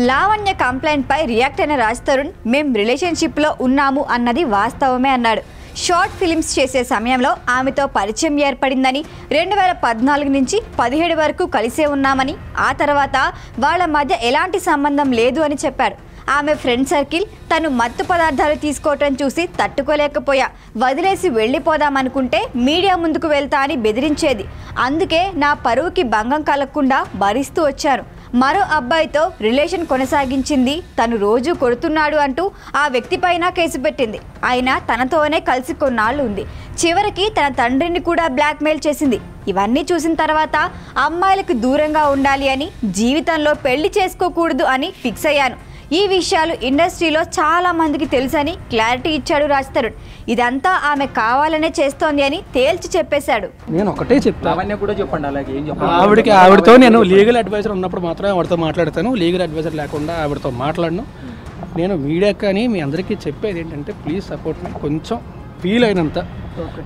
Lavanya complaint పై react అయిన రాజ్ తరుణ్ మేం relationship లో ఉన్నాము అన్నది వాస్తవమే అన్నాడు. షార్ట్ ఫిలిమ్స్ చేసే సమయంలో ఆమెతో పరిచయం ఏర్పడిందని, 2014 నుంచి 17 వరకు కలిసే ఉన్నామని, ఆ తర్వాత వాళ్ళ మధ్య ఎలాంటి సంబంధం లేదు అని చెప్పాడు. ఆమె ఫ్రెండ్ సర్కిల్ తను మత్తు పదార్థాలు తీసుకోవటం చూసి తట్టుకోలేకపోయా, వదిలేసి వెళ్ళిపోదామనుకుంటే మీడియా ముందుకు వెళ్తా అని బెదిరించేది. అందుకే నా పరువుకి భంగం కలగకుండా భరిస్తూ వచ్చాను. మరో అబ్బాయితో రిలేషన్ కొనసాగించింది, తను రోజు కొడుతున్నాడు అంటూ ఆ వ్యక్తిపైన కేసు పెట్టింది. అయినా తనతోనే కలిసి కొన్నాళ్ళు ఉంది. చివరికి తన తండ్రిని కూడా బ్లాక్మెయిల్ చేసింది. ఇవన్నీ చూసిన తర్వాత అమ్మాయిలకు దూరంగా ఉండాలి అని, జీవితంలో పెళ్లి చేసుకోకూడదు అని ఫిక్స్ అయ్యాను. ఈ విషయాలు ఇండస్ట్రీలో చాలా మందికి తెలుసని క్లారిటీ ఇచ్చాడు రాజ్ తరుణ్. ఇదంతా ఆమె కావాలనే చేస్తోంది అని తేల్చి చెప్పేశాడు. నేను ఒకటే చెప్తాను, ఆవిడతో నేను లీగల్ అడ్వైజర్ ఉన్నప్పుడు మాత్రమే ఆవిడతో మాట్లాడతాను. లీగల్ అడ్వైజర్ లేకుండా ఆవిడతో మాట్లాడను. నేను మీడియా కానీ మీ అందరికీ చెప్పేది ఏంటంటే, ప్లీజ్ సపోర్ట్ మీ. కొంచెం ఫీల్ అయినంత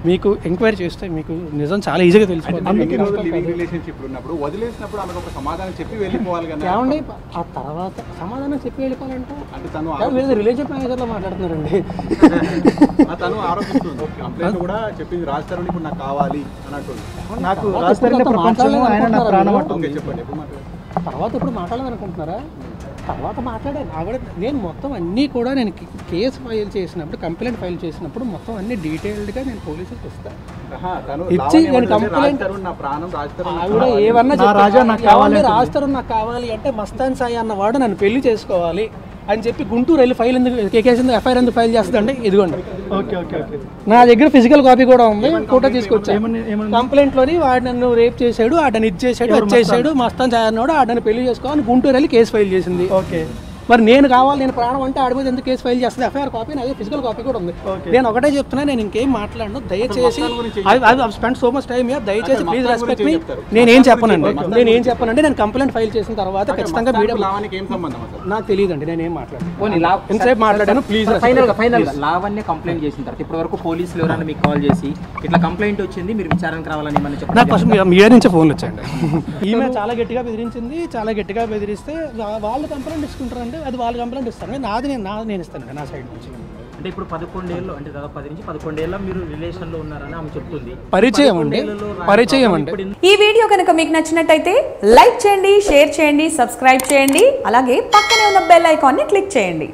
మీకు ఎంక్వైరీ చేస్తే మీకు నిజం చాలా ఈజీగా తెలిసిపోతుంది. ఆ తర్వాత సమాధానం చెప్పి వెళ్ళిపోవాలంటే రిలేషన్ మేనేజర్లో మాట్లాడుతున్నారండి. తర్వాత ఇప్పుడు మాట్లాడాలనుకుంటున్నారా? తర్వాత మాట్లాడాను. ఆవిడ నేను మొత్తం అన్నీ కూడా నేను కేసు ఫైల్ చేసినప్పుడు, కంప్లైంట్ ఫైల్ చేసినప్పుడు మొత్తం అన్ని డీటెయిల్డ్గా నేను పోలీసులకు ఇస్తాను. ఇచ్చి నేను కంప్లైంట్ ఆవిడ ఏమన్నా రాజ్ తరుణ్ నాకు కావాలి అంటే, మస్తాన్ సాయి అన్నవాడు నన్ను పెళ్లి చేసుకోవాలి అని చెప్పి గుంటూరు వెళ్ళి ఫైల్ ఎందుకు ఎఫ్ఐఆర్ ఎందుకు ఫైల్ చేస్తుందంటే, ఇదిగోండి నా దగ్గర ఫిజికల్ కాపీ కూడా ఉంది, ఫోటో తీసుకొచ్చాను. కంప్లైంట్ లోని వాడు నన్ను రేప్ చేశాడు, ఆడని ఇది చేశాడు, అది చేశాడు, మస్తాన్ సాయి అన్నాడు, ఆడని పెళ్లి చేసుకోవాలని గుంటూరు వెళ్ళి కేసు ఫైల్ చేసింది. మరి నేను కావాలి, నేను ప్రాణం అంటే ఆడి మీద ఎందుకు కేసు ఫైల్ చేస్తుంది? ఎఫ్ఐఆర్ కాపీ, అదే ఫిజికల్ కాపీ కూడా ఉంది. నేను ఒకటే చెప్తున్నా, నేను ఇంకేం మాట్లాడను. దయచేసి spend so much time here, దయచేసి ప్లీజ్ రెస్పెక్ట్ మీ. నేనేం చెప్పనండి, నేను కంప్లైంట్ ఫైల్ చేసిన తర్వాత ఖచ్చితంగా మీడియా నాకు తెలియదండి, నేనేం మాట్లాడాను, ఎంతసేపు మాట్లాడాను. ప్లీజ్ లావణ్య కంప్లైంట్ చేసిన తర్వాత ఇప్పటి వరకు పోలీసులు ఎవరైనా మీకు కాల్ చేసి ఇట్లా కంప్లైంట్ వచ్చింది, మీరు విచారణకు రావాలని ఏమని చెప్పారు? నాకు ఫస్ట్ మీడియా నుంచే ఫోన్లు వచ్చాయండి. ఈమె చాలా గట్టిగా బెదిరించింది, చాలా గట్టిగా బెదిరిస్తే వాళ్ళు కంప్లైంట్ తీసుకుంటారండి. అది వాళ్ళు కంప్లైంట్ ఇస్తారు, నాది నేను ఇస్తానండి నా సైడ్ నుంచి. అంటే ఇప్పుడు 11 ఏళ్ళు, అంటే దాదాపు 10 నుంచి 11 ఏళ్ళ మీరు రిలేషన్ లో ఉన్నారని ఆమె చెప్తుంది. పరిచయం అండి. ఈ వీడియో కనుక మీకు నచ్చినట్టయితే లైక్ చేయండి, షేర్ చేయండి, సబ్స్క్రైబ్ చేయండి, అలాగే పక్కనే ఉన్న బెల్ ఐకాన్ ని క్లిక్ చేయండి.